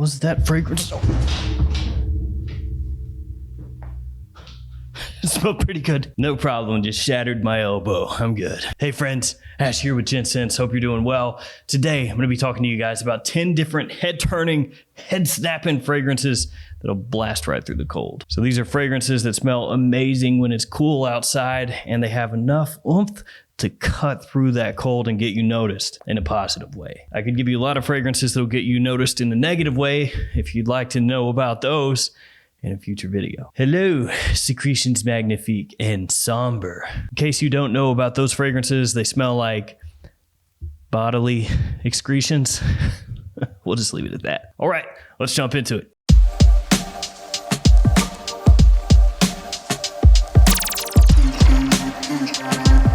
was that fragrance? It smelled pretty good. No problem, just shattered my elbow. I'm good. Hey friends, Ash here with Gents. Hope you're doing well. Today, I'm gonna be talking to you guys about 10 different head-turning, head-snapping fragrances that'll blast right through the cold. So these are fragrances that smell amazing when it's cool outside, and they have enough oomph to cut through that cold and get you noticed in a positive way. I could give you a lot of fragrances that'll get you noticed in a negative way. If you'd like to know about those, in a future video. Hello, Secretions Magnifique and Somber. In case you don't know about those fragrances, they smell like bodily excretions. We'll just leave it at that. All right, let's jump into it.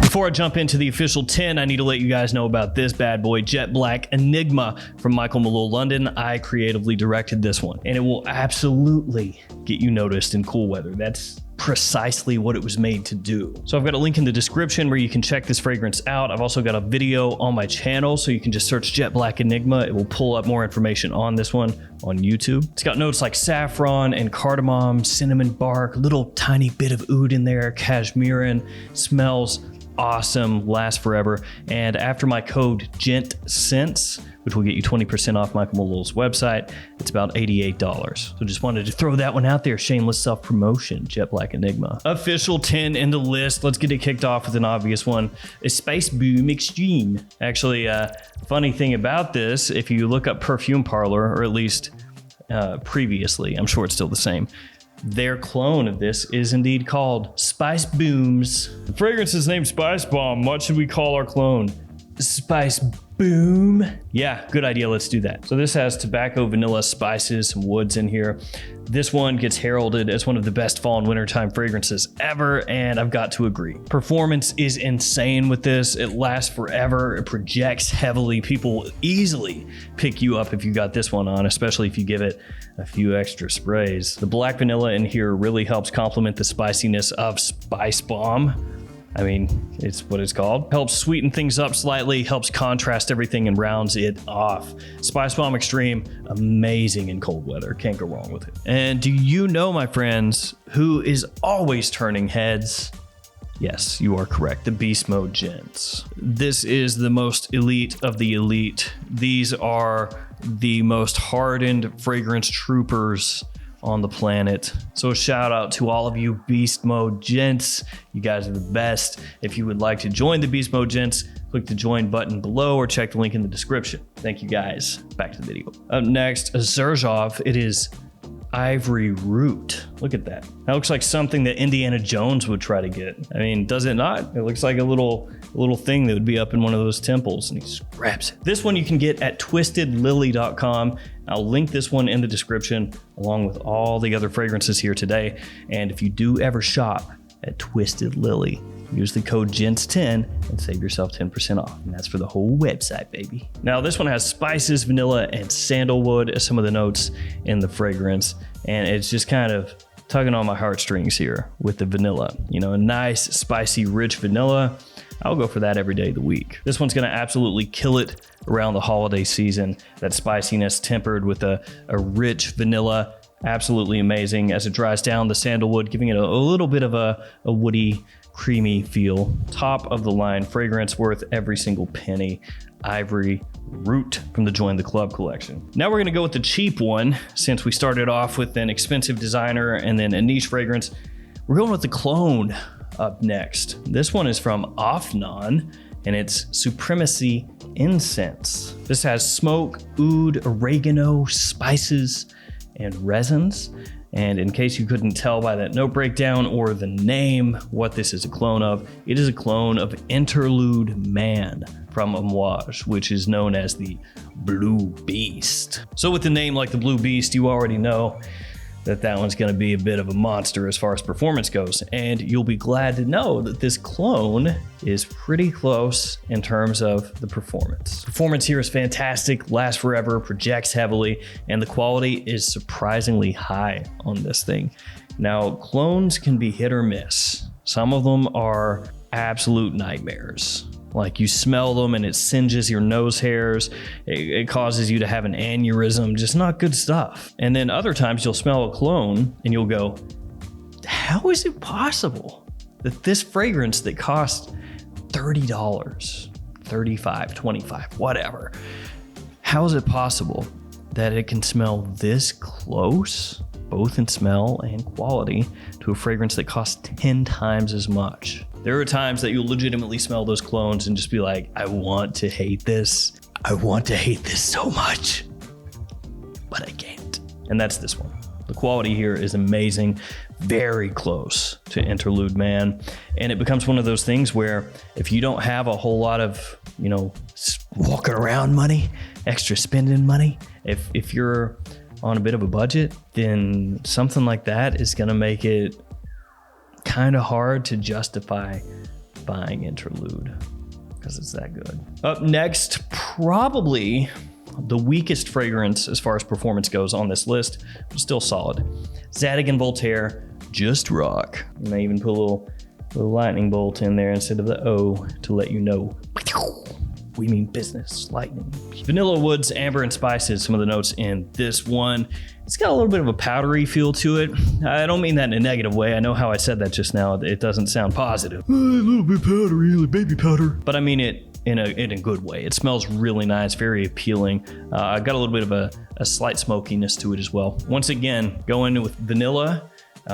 Before I jump into the official 10, I need to let you guys know about this bad boy, Jet Black Enigma from Michael Malone London. I creatively directed this one, and it will absolutely get you noticed in cool weather. That's precisely what it was made to do. So I've got a link in the description where you can check this fragrance out. I've also got a video on my channel, so you can just search Jet Black Enigma. It will pull up more information on this one on YouTube. It's got notes like saffron and cardamom, cinnamon bark, a little tiny bit of oud in there, cashmerean, smells awesome, lasts forever. And after my code GENTSCENTS, which will get you 20% off Michael Malone's website, it's about $88. So just wanted to throw that one out there. Shameless self-promotion, Jet Black Enigma. Official 10 in the list. Let's get it kicked off with an obvious one. Is Spicebomb Extreme. Actually, funny thing about this, if you look up Perfume Parlor, or at least previously, I'm sure it's still the same, their clone of this is indeed called Spicebomb. The fragrance is named Spicebomb. What should we call our clone? Spicebomb. Yeah, good idea. Let's do that. So this has tobacco, vanilla, spices, some woods in here. This one gets heralded as one of the best fall and wintertime fragrances ever, and I've got to agree. Performance is insane with this. It lasts forever. It projects heavily. People easily pick you up if you got this one on, especially if you give it a few extra sprays. The black vanilla in here really helps complement the spiciness of Spicebomb. I mean, it's what it's called. Helps sweeten things up slightly, helps contrast everything and rounds it off. Spicebomb Extreme, amazing in cold weather. Can't go wrong with it. And do you know, my friends, who is always turning heads? Yes, you are correct. The Beast Mode Gents. This is the most elite of the elite. These are the most hardened fragrance troopers on the planet. So a shout out to all of you Beast Mode Gents. You guys are the best. If you would like to join the Beast Mode Gents, click the join button below or check the link in the description. Thank you guys. Back to the video. Up next, Xerjoff. It is Ivory Route. Look at that. That looks like something that Indiana Jones would try to get. I mean, does it not? It looks like a little thing that would be up in one of those temples, and he just grabs it. This one you can get at twistedlily.com. I'll link this one in the description along with all the other fragrances here today. And if you do ever shop at Twisted Lily, use the code GENTS10 and save yourself 10% off. And that's for the whole website, baby. Now this one has spices, vanilla, and sandalwood as some of the notes in the fragrance. And it's just kind of tugging on my heartstrings here with the vanilla. You know, a nice, spicy, rich vanilla. I'll go for that every day of the week. This one's gonna absolutely kill it around the holiday season. That spiciness tempered with a rich vanilla. Absolutely amazing. As it dries down, the sandalwood, giving it a little bit of a woody, creamy feel. Top of the line fragrance, worth every single penny. Ivory Route from the Join the Club collection. Now we're gonna go with the cheap one. Since we started off with an expensive designer and then a niche fragrance, we're going with the clone up next. This one is from Afnan, and it's Supremacy Incense. This has smoke, oud, oregano, spices, and resins. And in case you couldn't tell by that note breakdown or the name what this is a clone of, it is a clone of Interlude Man from Amouage, which is known as the Blue Beast. So with the name like the Blue Beast, you already know that one's going to be a bit of a monster as far as performance goes. And you'll be glad to know that this clone is pretty close in terms of the performance. Performance here is fantastic, lasts forever, projects heavily, and the quality is surprisingly high on this thing. Now, clones can be hit or miss. Some of them are absolute nightmares. Like you smell them and it singes your nose hairs. It causes you to have an aneurysm, just not good stuff. And then other times you'll smell a cologne and you'll go, how is it possible that this fragrance that cost $30, $35, $25, whatever, how is it possible that it can smell this close, both in smell and quality, to a fragrance that costs 10 times as much? There are times that you'll legitimately smell those clones and just be like, I want to hate this. I want to hate this so much, but I can't. And that's this one. The quality here is amazing, very close to Interlude Man. And it becomes one of those things where if you don't have a whole lot of, you know, walking around money, extra spending money, if you're on a bit of a budget, then something like that is going to make it kind of hard to justify buying Interlude because it's that good. Up next, probably the weakest fragrance as far as performance goes on this list, but still solid. Zadig and Voltaire, Just Rock. You may even put a little lightning bolt in there instead of the O to let you know we mean business, lightning. Vanilla, woods, amber, and spices, some of the notes in this one. It's got a little bit of a powdery feel to it. I don't mean that in a negative way. I know how I said that just now. It doesn't sound positive. A little bit powdery, like baby powder. But I mean it in a good way. It smells really nice, very appealing. Got a little bit of a slight smokiness to it as well. Once again, going with vanilla,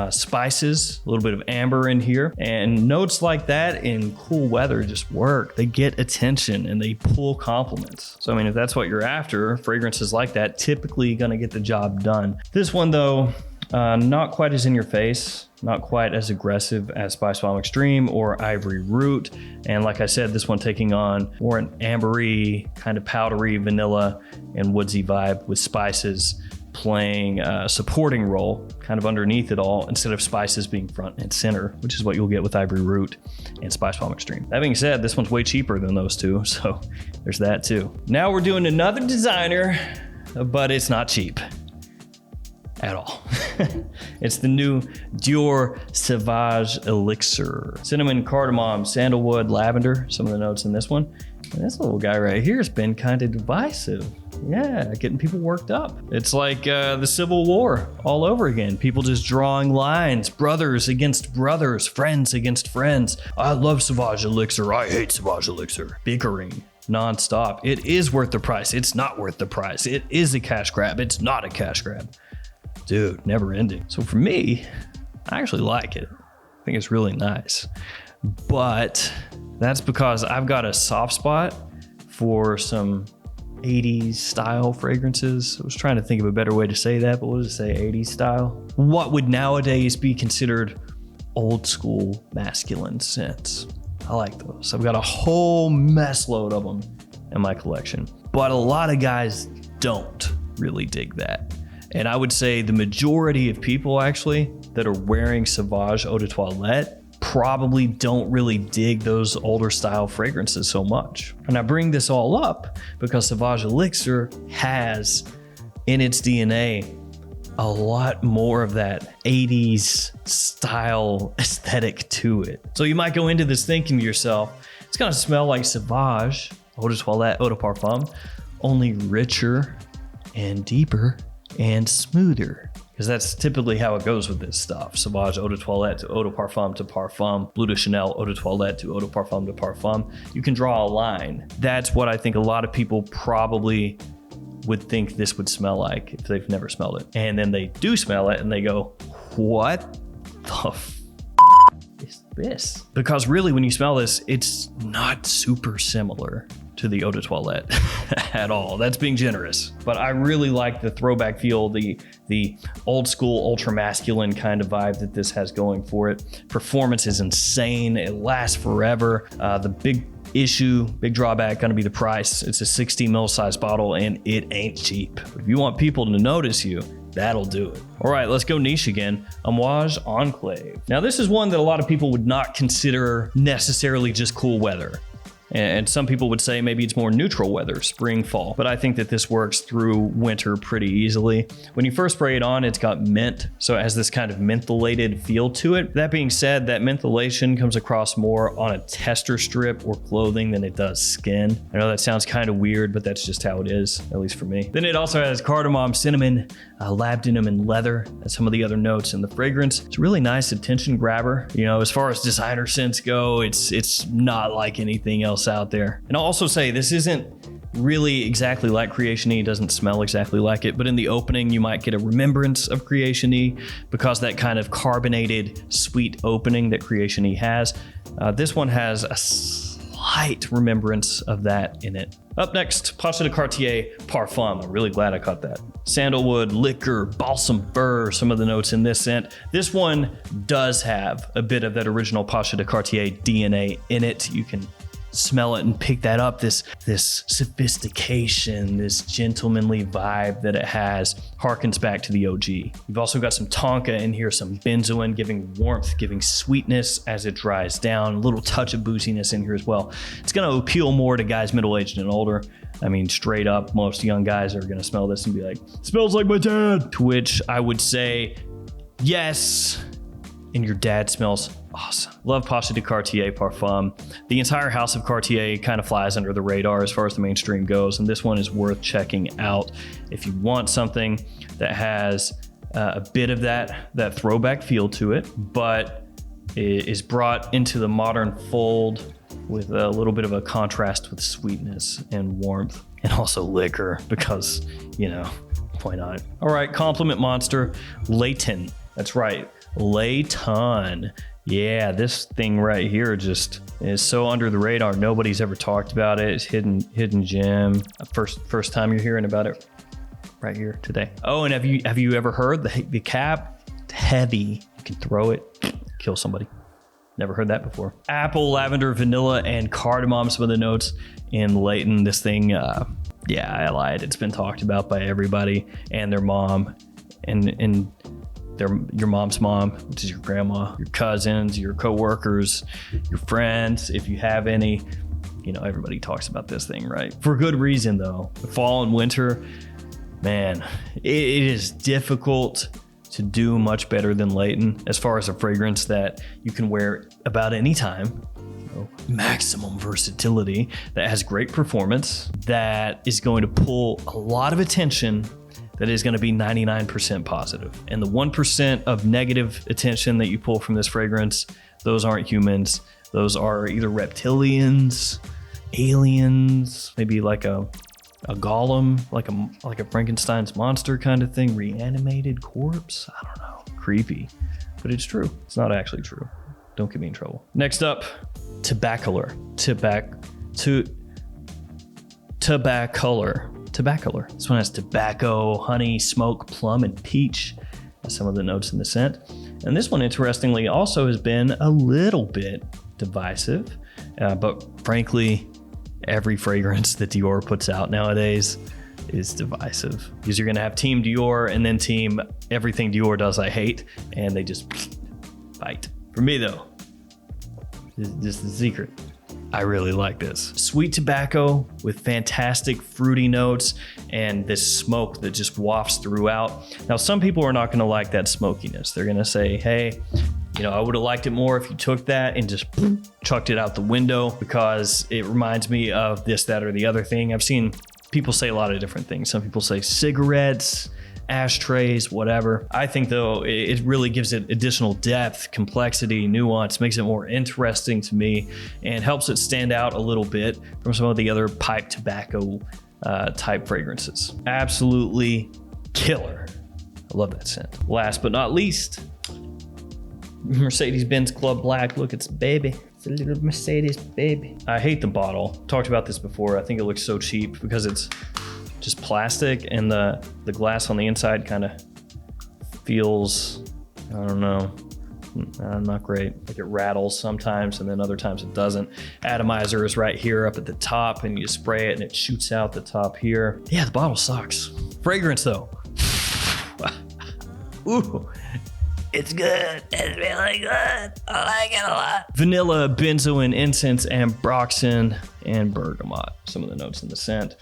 spices, a little bit of amber in here, and notes like that in cool weather just work. They get attention and they pull compliments. So I mean, if that's what you're after, fragrances like that typically gonna get the job done. This one though, not quite as in your face, not quite as aggressive as Spicebomb Extreme or Ivory Route. And like I said, this one taking on more an ambery, kind of powdery, vanilla and woodsy vibe with spices playing a supporting role kind of underneath it all instead of spices being front and center, which is what you'll get with Ivory Route and Spicebomb Extreme. That being said, this one's way cheaper than those two, so there's that too. Now we're doing another designer, but it's not cheap at all. It's the new Dior Sauvage Elixir. Cinnamon, cardamom, sandalwood, lavender, some of the notes in this one. And this little guy right here has been kind of divisive. Yeah, getting people worked up. It's like the Civil War all over again. People just drawing lines, brothers against brothers, friends against friends. I love Sauvage Elixir, I hate Sauvage Elixir. Bickering nonstop. It is worth the price, it's not worth the price. It is a cash grab, it's not a cash grab. Dude, never ending. So for me, I actually like it. I think it's really nice. But that's because I've got a soft spot for some 80s style fragrances. I was trying to think of a better way to say that, but what does it say, 80s style? What would nowadays be considered old school masculine scents? I like those. I've got a whole mess load of them in my collection, but a lot of guys don't really dig that. And I would say the majority of people actually that are wearing Sauvage Eau de Toilette probably don't really dig those older style fragrances so much. And I bring this all up because Sauvage Elixir has in its DNA a lot more of that 80s style aesthetic to it. So you might go into this thinking to yourself, it's gonna smell like Sauvage Eau de Toilette, Eau de Parfum, only richer and deeper and smoother. Because that's typically how it goes with this stuff. Sauvage Eau de Toilette to Eau de Parfum to Parfum, Bleu de Chanel Eau de Toilette to Eau de Parfum to Parfum. You can draw a line. That's what I think a lot of people probably would think this would smell like if they've never smelled it. And then they do smell it and they go, what the f is this? Because really when you smell this, it's not super similar to the Eau de Toilette at all. That's being generous. But I really like the throwback feel, the old school, ultra masculine kind of vibe that this has going for it. Performance is insane. It lasts forever. The big issue, big drawback, gonna be the price. It's a 60 ml size bottle and it ain't cheap. If you want people to notice you, that'll do it. All right, let's go niche again. Amouage Enclave. Now this is one that a lot of people would not consider necessarily just cool weather. And some people would say maybe it's more neutral weather, spring, fall. But I think that this works through winter pretty easily. When you first spray it on, it's got mint. So it has this kind of mentholated feel to it. That being said, that mentholation comes across more on a tester strip or clothing than it does skin. I know that sounds kind of weird, but that's just how it is, at least for me. Then it also has cardamom, cinnamon, labdanum, and leather, and some of the other notes in the fragrance. It's a really nice attention grabber. You know, as far as designer scents go, it's not like anything else out there. And I'll also say this isn't really exactly like Creation E. It doesn't smell exactly like it, but in the opening you might get a remembrance of Creation E because that kind of carbonated sweet opening that Creation E has. This one has a slight remembrance of that in it. Up next, Pasha de Cartier Parfum. I'm really glad I caught that. Sandalwood, liquor, balsam fir, some of the notes in this scent. This one does have a bit of that original Pasha de Cartier DNA in it. You can smell it and pick that up, this sophistication, this gentlemanly vibe that it has harkens back to the OG. You've also got some tonka in here, some benzoin, giving warmth, giving sweetness as it dries down, a little touch of booziness in here as well. It's gonna appeal more to guys middle-aged and older. I mean, straight up, most young guys are gonna smell this and be like, smells like my dad. To which I would say, yes, and your dad smells awesome. Love Pasha de Cartier Parfum. The entire house of Cartier kind of flies under the radar as far as the mainstream goes, and this one is worth checking out if you want something that has a bit of that throwback feel to it, but is brought into the modern fold with a little bit of a contrast with sweetness and warmth, and also liquor because, you know, why not? All right, compliment monster, Layton. That's right, Layton. Yeah, this thing right here just is so under the radar. Nobody's ever talked about it. It's hidden gem. First time you're hearing about it right here today. Oh, and have you ever heard the cap? It's heavy. You can throw it, kill somebody. Never heard that before. Apple, lavender, vanilla, and cardamom. Some of the notes in Layton. This thing, yeah, I lied. It's been talked about by everybody and their mom, and your mom's mom, which is your grandma, your cousins, your coworkers, your friends, if you have any. You know, everybody talks about this thing, right? For good reason, though. Fall and winter, man, it is difficult to do much better than Layton as far as a fragrance that you can wear about any time. You know, maximum versatility, that has great performance, that is going to pull a lot of attention, that is going to be 99% positive. And the 1% of negative attention that you pull from this fragrance, those aren't humans. Those are either reptilians, aliens, maybe like a golem, like a Frankenstein's monster kind of thing, reanimated corpse. I don't know. Creepy, but it's true. It's not actually true. Don't get me in trouble. Next up, Tobacolor. Tobacolor. This one has tobacco, honey, smoke, plum, and peach as some of the notes in the scent. And this one, interestingly, also has been a little bit divisive, but frankly, every fragrance that Dior puts out nowadays is divisive, because you're gonna have Team Dior and then Team everything Dior does I hate, and they just fight. For me though, this is the secret. I really like this. Sweet tobacco with fantastic fruity notes and this smoke that just wafts throughout. Now, some people are not gonna like that smokiness. They're gonna say, hey, you know, I would have liked it more if you took that and just chucked it out the window because it reminds me of this, that, or the other thing. I've seen people say a lot of different things. Some people say cigarettes, ashtrays, whatever. I think though, it really gives it additional depth, complexity, nuance, makes it more interesting to me, and helps it stand out a little bit from some of the other pipe tobacco type fragrances. Absolutely killer. I love that scent. Last but not least, Mercedes-Benz Club Black. Look, it's baby. It's a little Mercedes baby. I hate the bottle. Talked about this before. I think it looks so cheap because it's just plastic, and the glass on the inside kind of feels, I don't know, not great. Like it rattles sometimes, and then other times it doesn't. Atomizer is right here up at the top, and you spray it and it shoots out the top here. Yeah, the bottle sucks. Fragrance though. Ooh. It's good. It's really good. I like it a lot. Vanilla, benzoin, incense, ambroxan, and bergamot. Some of the notes in the scent.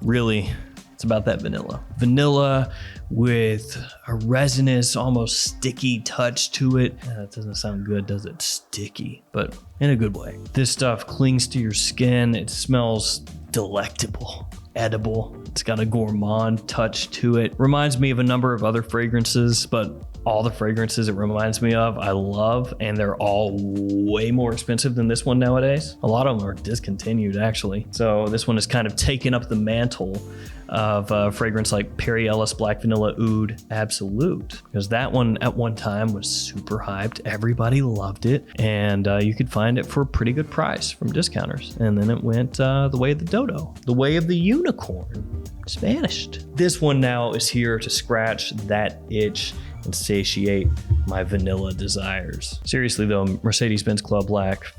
Really, it's about that vanilla. Vanilla with a resinous, almost sticky touch to it. That doesn't sound good, does it? Sticky, but in a good way. This stuff clings to your skin. It smells delectable, edible. It's got a gourmand touch to it. Reminds me of a number of other fragrances, but all the fragrances it reminds me of, I love, and they're all way more expensive than this one nowadays. A lot of them are discontinued, actually. So this one has kind of taken up the mantle of a fragrance like Perry Ellis Black Vanilla Oud Absolute, because that one at one time was super hyped. Everybody loved it, and you could find it for a pretty good price from discounters. And then it went the way of the dodo, the way of the unicorn. It's vanished. This one now is here to scratch that itch and satiate my vanilla desires. Seriously though, Mercedes-Benz Club Black,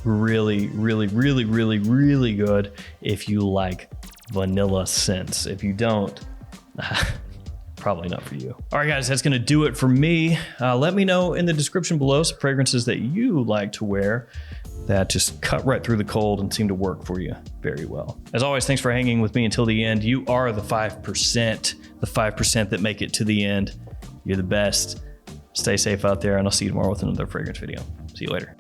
really, really, really, really, really good if you like vanilla scents. If you don't, probably not for you. All right, guys, that's gonna do it for me. Let me know in the description below some fragrances that you like to wear that just cut right through the cold and seem to work for you very well. As always, thanks for hanging with me until the end. You are the 5% that make it to the end. You're the best. Stay safe out there, and I'll see you tomorrow with another fragrance video. See you later.